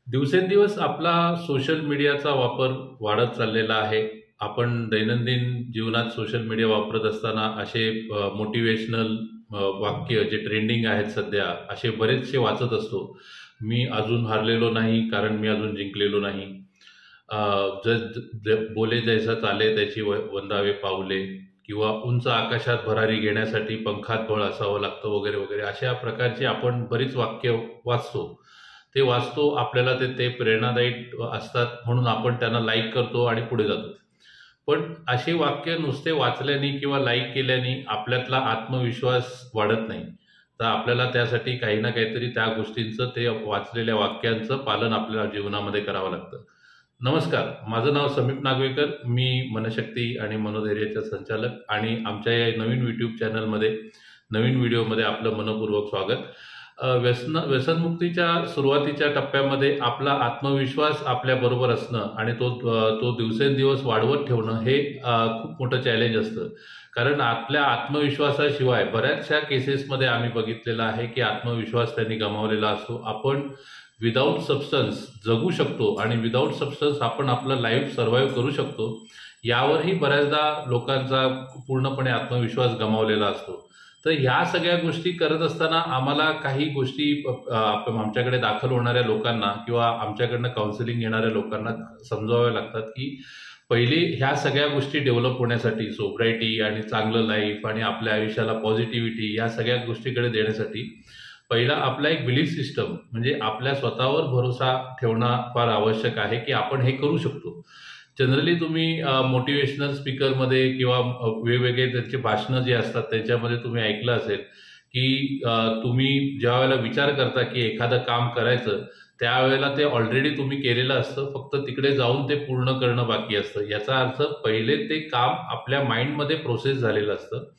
दिवसेंदिवस आपला सोशल मीडियाचा वापर वाढत चाललेला आहे. आपण दैनंदिन जीवनात सोशल मीडिया वापरत असताना असे मोटिवेशनल वाक्य जे ट्रेंडिंग आहेत सध्या, असे बरेचसे वाचत असतो. मी अजून हारलेलो नाही, कारण मी अजून जिंकलेलो नाही. अ, बोले जैसा चाले त्याची वंदावे पाऊले, किंवा उंच आकाशात भरारी घेण्यासाठी पंखात बळ असावं लागतं, वगैरे वगैरे. अशा प्रकारची आपण बरीच वाक्य वाचतो. ते वाचतो, आपल्याला ते प्रेरणादायी असतात, म्हणून आपण त्यांना लाईक करतो आणि पुढे जातो. पण अशी वाक्य नुसते वाचल्याने किंवा लाईक केल्याने आपल्यातला आत्मविश्वास वाढत नाही. तर आपल्याला त्यासाठी काही ना काहीतरी त्या गोष्टींचं, ते वाचलेल्या वाक्यांचं पालन आपल्या जीवनामध्ये करावं लागतं. नमस्कार, माझं नाव समीप नागवेकर. मी मनशक्ती आणि मनोधैर्याचे संचालक, आणि आमच्या या नवीन यूट्यूब चॅनलमध्ये, नवीन व्हिडिओमध्ये आपलं मनपूर्वक स्वागत. व्यसनमुक्तीच्या सुरुवातीच्या टप्प्यामध्ये आपला आत्मविश्वास आपल्याबरोबर असणं आणि तो दिवसेंदिवस वाढवत ठेवणं हे खूप मोठं चॅलेंज असतं. कारण आपल्या आत्मविश्वासाशिवाय बऱ्याचशा केसेसमध्ये आम्ही बघितलेलं आहे की आत्मविश्वास त्यांनी गमावलेला असतो. आपण विदाऊट सबस्टन्स जगू शकतो आणि विदाऊट सबस्टन्स आपण आपलं लाईफ सर्व्हाइव्ह करू शकतो, यावरही बऱ्याचदा लोकांचा पूर्णपणे आत्मविश्वास गमावलेला असतो. तर ह्या सगळ्या गोष्टी करत असताना आम्हाला काही गोष्टी आमच्याकडे दाखल होणाऱ्या लोकांना किंवा आमच्याकडनं काउन्सिलिंग घेणाऱ्या लोकांना समजाव्या लागतात की पहिले ह्या सगळ्या गोष्टी डेव्हलप होण्यासाठी, सोब्रायटी आणि चांगलं लाईफ आणि आपल्या आयुष्याला पॉझिटिव्हिटी, या सगळ्या गोष्टीकडे देण्यासाठी पहिला आपला एक बिलीफ सिस्टम, म्हणजे आपल्या स्वतःवर भरोसा ठेवणं फार आवश्यक आहे की आपण हे करू शकतो. जनरली तुम्ही मोटिवेशनल स्पीकरमध्ये किंवा वेगवेगळे त्यांचे भाषणं जे असतात त्याच्यामध्ये तुम्ही ऐकलं असेल की तुम्ही ज्या वेळेला विचार करता की एखादं काम करायचं, त्यावेळेला ते ऑलरेडी तुम्ही केलेलं असतं, फक्त तिकडे जाऊन ते पूर्ण करणं बाकी असतं. याचा अर्थ पहिले ते काम आपल्या माइंडमध्ये प्रोसेस झालेलं असतं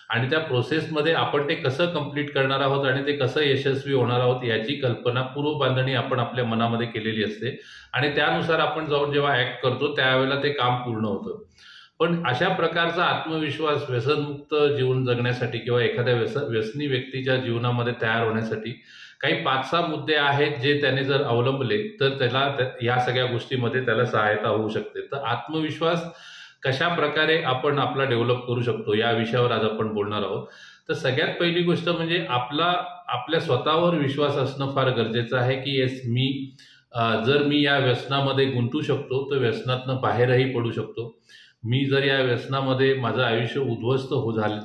आणि त्या प्रोसेसमध्ये आपण ते कसं कंप्लीट करणार आहोत आणि ते कसं यशस्वी होणार आहोत याची कल्पना, पूर्व बांधणी आपण आपल्या मनामध्ये केलेली असते आणि त्यानुसार आपण जाऊन जेव्हा ऍक्ट करतो त्यावेळेला ते काम पूर्ण होतं. पण अशा प्रकारचा आत्मविश्वास व्यसनमुक्त जीवन जगण्यासाठी किंवा एखाद्या व्यसनी व्यक्तीच्या जीवनामध्ये तयार होण्यासाठी काही 5-6 मुद्दे आहेत जे त्याने जर अवलंबले तर त्याला या सगळ्या गोष्टीमध्ये त्याला सहायता होऊ शकते. तर आत्मविश्वास कशा प्रकारे आपण आपला डेव्हलप करू शकतो या विषयावर आज आपण बोलणार आहोत. तर सगळ्यात पहिली गोष्ट म्हणजे आपल्या स्वतःवर विश्वास असणं फार गरजेचं आहे की येस, जर मी या व्यसनामध्ये गुंतू शकतो तर व्यसनातनं बाहेरही पडू शकतो. मी जर या व्यसनामध्ये माझं आयुष्य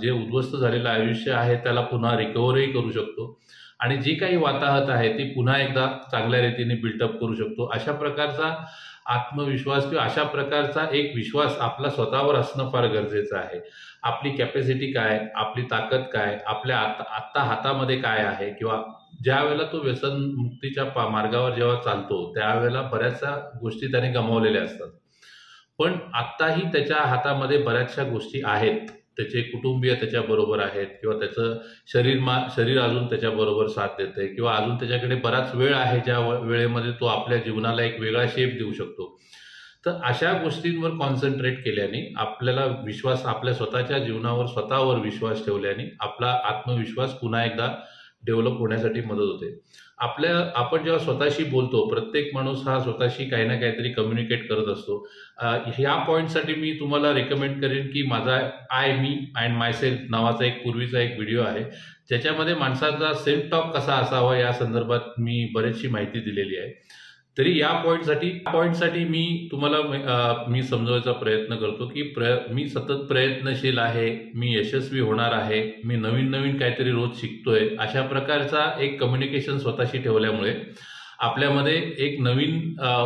जे उद्ध्वस्त झालेलं आयुष्य आहे त्याला पुन्हा रिकव्हरही करू शकतो आणि जी काही वाताहत आहे ती पुन्हा एकदा चांगल्या रीतीने बिल्टअप करू शकतो. अशा प्रकारचा आत्मविश्वास किंवा अशा प्रकारचा एक विश्वास आपला स्वतःवर असणं फार गरजेचं आहे. आपली कॅपॅसिटी काय, आपली ताकद काय, आपल्या आत्ता हातामध्ये काय आहे, किंवा ज्या वेळेला तो व्यसनमुक्तीच्या मार्गावर जेव्हा चालतो त्यावेळेला बऱ्याचशा गोष्टी त्याने गमावलेल्या असतात. पण आत्ताही त्याच्या हातामध्ये बऱ्याचशा गोष्टी आहेत. त्याचे कुटुंबीय त्याच्याबरोबर आहेत किंवा त्याचं शरीर अजून त्याच्याबरोबर साथ देतंय किंवा अजून त्याच्याकडे बराच वेळ आहे, ज्या वेळेमध्ये तो आपल्या जीवनाला एक वेगळा शेप देऊ शकतो. तर अशा गोष्टींवर कॉन्सन्ट्रेट केल्याने आपल्याला विश्वास, आपल्या स्वतःच्या जीवनावर स्वतःवर विश्वास ठेवल्याने आपला आत्मविश्वास पुन्हा एकदा डेव्हलप होण्यासाठी मदत होते. आपण जेव्हा स्वतःशी बोलतो, प्रत्येक माणूस हा स्वतःशी काही ना काहीतरी कम्युनिकेट करत असतो. ह्या पॉईंटसाठी मी तुम्हाला रेकमेंड करेन की माझा मी अँड माय सेल्फ नावाचा पूर्वीचा एक व्हिडिओ आहे, ज्याच्यामध्ये माणसाचा सेल्फ टॉक कसा असावा या संदर्भात मी बरीचशी माहिती दिलेली आहे. तरी या पॉईंटसाठी मी तुम्हाला मी समजवायचा प्रयत्न करतो की मी सतत प्रयत्नशील आहे, मी यशस्वी होणार आहे, मी नवीन नवीन काहीतरी रोज शिकतोय. अशा प्रकारचा एक कम्युनिकेशन स्वतःशी ठेवल्यामुळे आपल्यामध्ये एक नवीन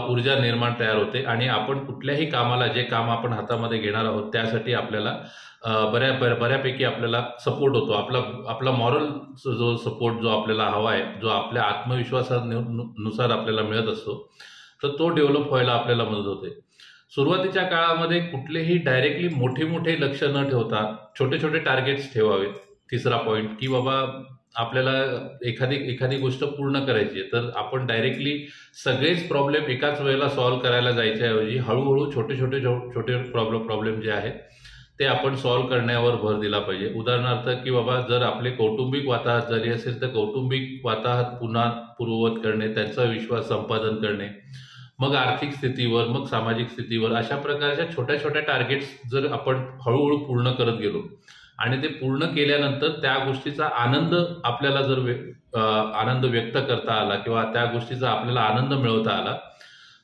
ऊर्जा निर्माण तयार होते आणि आपण कुठल्याही कामाला, जे काम आपण हातामध्ये घेणार आहोत त्यासाठी आपल्याला बऱ्यापैकी आपल्याला सपोर्ट होतो. आपला मॉरल जो सपोर्ट जो आपल्याला हवा आहे, जो आपल्या आत्मविश्वासानुसार आपल्याला मिळत असतो, तर तो डेव्हलप व्हायला आपल्याला मदत होते. सुरुवातीच्या काळामध्ये कुठलेही डायरेक्टली मोठे लक्ष न ठेवता छोटे छोटे टार्गेट्स ठेवावेत. तिसरा पॉईंट की बाबा आपल्याला एखादी गोष्ट पूर्ण करायची आहे, तर आपण डायरेक्टली सगळेच प्रॉब्लेम एकाच वेळेला सॉल्व्ह करायला जायच्याऐवजी हळूहळू छोटे प्रॉब्लेम जे आहेत ते आपण सॉल्व्ह करण्यावर भर दिला पाहिजे. उदाहरणार्थ की बाबा जर आपले कौटुंबिक वाताहत झाली असेल तर कौटुंबिक वाताहत पुन्हा पूर्ववत करणे, त्यांचा विश्वास संपादन करणे, मग आर्थिक स्थितीवर, मग सामाजिक स्थितीवर, अशा प्रकारच्या छोट्या छोट्या टार्गेट्स जर आपण हळूहळू पूर्ण करत गेलो आणि ते पूर्ण केल्यानंतर त्या गोष्टीचा आनंद आपल्याला जर आनंद व्यक्त करता आला किंवा त्या गोष्टीचा आपल्याला आनंद मिळवता आला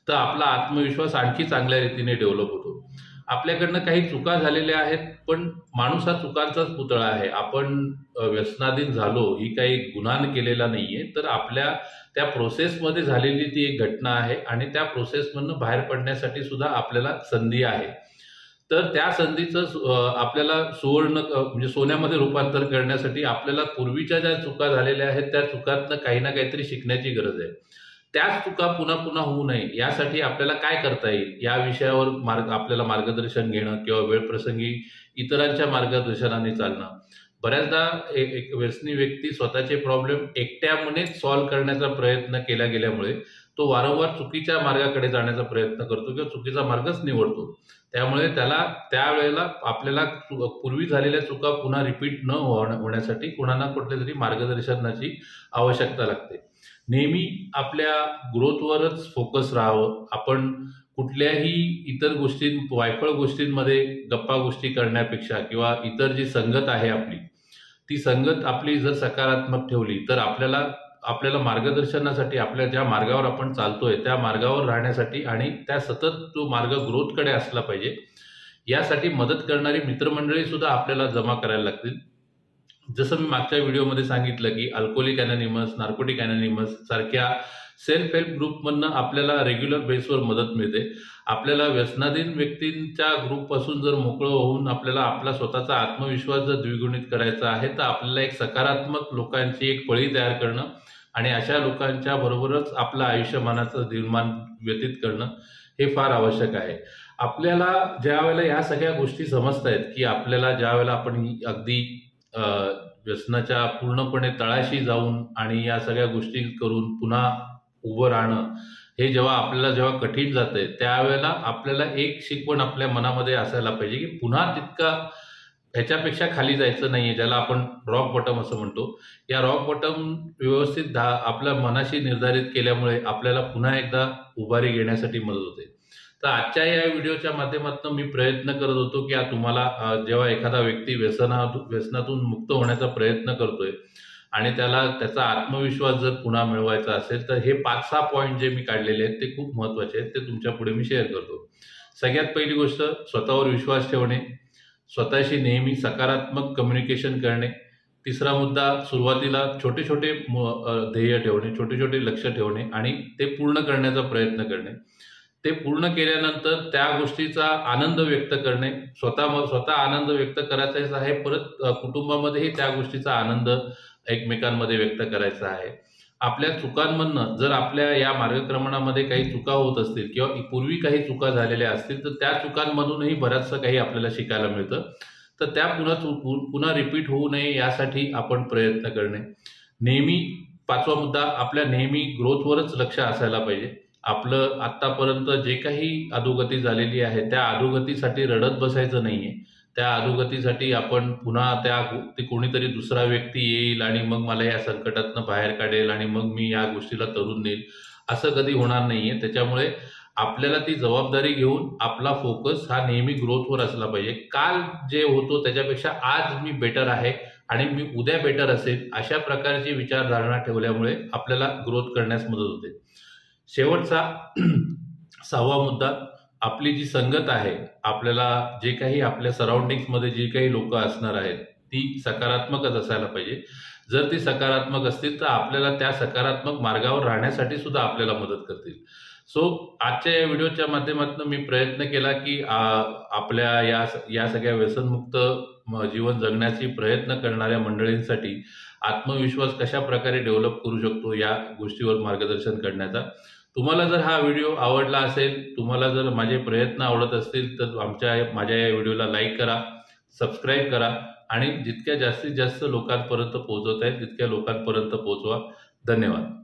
तर आपला आत्मविश्वास आणखी चांगल्या रीतीने डेव्हलप होतो. आपल्याकडनं काही चुका झालेल्या आहेत, पण माणूस हा चुकांचाच पुतळा आहे. आपण व्यसनाधीन झालो ही काही गुन्हा केलेला नाहीये, तर आपल्या त्या प्रोसेसमध्ये झालेली ती एक घटना आहे आणि त्या प्रोसेसमधनं बाहेर पडण्यासाठी सुद्धा आपल्याला संधी आहे. तर त्या संधीचं आपल्याला म्हणजे सोन्यामध्ये रूपांतर करण्यासाठी आपल्याला पूर्वीच्या ज्या चुका झालेल्या आहेत त्या चुकांतनं काही ना काहीतरी शिकण्याची गरज आहे. त्याच चुका पुन्हा पुन्हा होऊ नये यासाठी आपल्याला काय करता येईल या विषयावर आपल्याला मार्गदर्शन घेणं किंवा वेळप्रसंगी इतरांच्या मार्गदर्शनाने चालणं. बऱ्याचदा एक व्यसनी व्यक्ती स्वतःचे प्रॉब्लेम एकट्यानेच सॉल्व्ह करण्याचा प्रयत्न केला गेल्यामुळे तो वारंवार चुकीच्या मार्गाकडे जाण्याचा प्रयत्न करतो किंवा चुकीचा मार्गच निवडतो. त्यामुळे त्यावेळेला आपल्याला पूर्वी झालेल्या चुका पुन्हा रिपीट न होण्यासाठी कुणा ना कुठल्या तरी मार्गदर्शनाची आवश्यकता लागते. नेहमी आपल्या ग्रोथवरच फोकस राहावं. आपण कुठल्याही इतर वायफळ गोष्टींमध्ये गप्पा गोष्टी करण्यापेक्षा किंवा इतर जी संगत आहे आपली, ती संगत आपली जर सकारात्मक ठेवली तर आपल्याला मार्गदर्शनासाठी आपल्या ज्या मार्गावर आपण चालतोय त्या मार्गावर राहण्यासाठी आणि त्या सतत तो मार्ग ग्रोथकडे असला पाहिजे यासाठी मदत करणारी मित्रमंडळी सुद्धा आपल्याला जमा करायला लागतील. जसं मी मागच्या व्हिडिओमध्ये सांगितलं की अल्कोहोलिक अनॉनिमस, नार्कोटिक अनॉनिमस सारख्या सेल्फ हेल्प ग्रुपमधनं आपल्याला रेग्युलर बेसवर मदत मिळते. आपल्याला व्यसनाधीन व्यक्तींच्या ग्रुपपासून जर मोकळं होऊन आपल्याला आपला स्वतःचा आत्मविश्वास जर द्विगुणित करायचा आहे तर आपल्याला एक सकारात्मक लोकांची एक फळी तयार करणं आणि अशा लोकांच्या बरोबरच आपलं आयुष्यमानाचं दिनमान व्यतीत करणं हे फार आवश्यक आहे. आपल्याला ज्या वेळेला या सगळ्या गोष्टी समजतायत की आपल्याला ज्या वेळेला आपण अगदी व्यसनाच्या पूर्णपणे तळाशी जाऊन आणि या सगळ्या गोष्टी करून पुन्हा उभं राहणं हे जेव्हा कठीण जातंय त्यावेळेला आपल्याला एक शिकवण आपल्या मनामध्ये असायला पाहिजे की पुन्हा तितका ह्याच्यापेक्षा खाली जायचं नाहीये, ज्याला आपण रॉक बॉटम असं म्हणतो. या रॉक बॉटम व्यवस्थित आपल्या मनाशी निर्धारित केल्यामुळे आपल्याला पुन्हा एकदा उभारी घेण्यासाठी मदत होते. तर आजच्या या व्हिडिओच्या माध्यमातून मी प्रयत्न करत होतो की तुम्हाला जेव्हा एखादा व्यक्ती व्यसनातून मुक्त होण्याचा प्रयत्न करतोय आणि त्याचा आत्मविश्वास जर पुन्हा मिळवायचा असेल तर हे 5-6 पॉईंट जे मी काढलेले आहेत ते खूप महत्वाचे आहेत, ते तुमच्या पुढे मी शेअर करतो. सगळ्यात पहिली गोष्ट, स्वतःवर विश्वास ठेवणे, स्वतःशी नेहमी सकारात्मक कम्युनिकेशन करणे. तिसरा मुद्दा, सुरुवातीला छोटे छोटे ध्येय ठेवणे, छोटे छोटे लक्ष ठेवणे आणि ते पूर्ण करण्याचा प्रयत्न करणे. ते पूर्ण केल्यानंतर त्या गोष्टीचा आनंद व्यक्त करणे. स्वतः आनंद व्यक्त करायचा आहे, परत कुटुंबामध्येही त्या गोष्टीचा आनंद एकमेकांमध्ये व्यक्त करायचा आहे. आपल्या चुकांमधनं जर आपल्या या मार्गक्रमणामध्ये काही चुका होत असतील किंवा पूर्वी काही चुका झालेल्या असतील तर त्या चुकांमधूनही बरंचसं काही आपल्याला शिकायला मिळतं. तर त्या पुन्हा रिपीट होऊ नये यासाठी आपण प्रयत्न करणे. नेहमी 5वा मुद्दा, आपल्या नेहमी ग्रोथवरच लक्ष असायला पाहिजे. आपलं आत्तापर्यंत जे काही अधोगती झालेली आहे त्या अधोगतीसाठी रडत बसायचं नाहीये. त्या अधोगतीसाठी आपण पुन्हा कोणीतरी दुसरा व्यक्ती येईल आणि मग मला या संकटातनं बाहेर काढेल आणि मग मी या गोष्टीला तरून नेईल, असं कधी होणार नाहीये. त्याच्यामुळे आपल्याला ती जबाबदारी घेऊन आपला फोकस हा नेहमी ग्रोथवर असला पाहिजे. काल जे होतो त्याच्यापेक्षा आज मी बेटर आहे आणि मी उद्या बेटर असेल, अशा प्रकारची विचारधारणा ठेवल्यामुळे आपल्याला ग्रोथ करण्यास मदत होते. शेवटचा 6वा मुद्दा, आपली जी संगत आहे, आपल्याला जे काही आपल्या सराउंडिंग्समध्ये जी काही लोक असणार आहेत ती सकारात्मकच असायला पाहिजे. जर ती सकारात्मक असतील तर आपल्याला त्या सकारात्मक मार्गावर राहण्यासाठी सुद्धा आपल्याला मदत करतील. सो आजच्या या व्हिडिओच्या माध्यमातून मी प्रयत्न केला की आपल्या या सगळ्या व्यसनमुक्त जीवन जगण्याची प्रयत्न करणाऱ्या मंडळींसाठी आत्मविश्वास कशा प्रकारे डेव्हलप करू शकतो या गोष्टीवर मार्गदर्शन करण्याचा. तुम्हाला जर हा व्हिडिओ आवडला असेल, तुम्हाला जर माझे प्रयत्न आवडत असतील तर माझ्या या व्हिडिओला लाईक करा, सबस्क्राईब करा आणि जितक्या जास्तीत जास्त लोकांपर्यंत पोहोचवता येईल तितक्या लोकांपर्यंत पोहोचवा. धन्यवाद.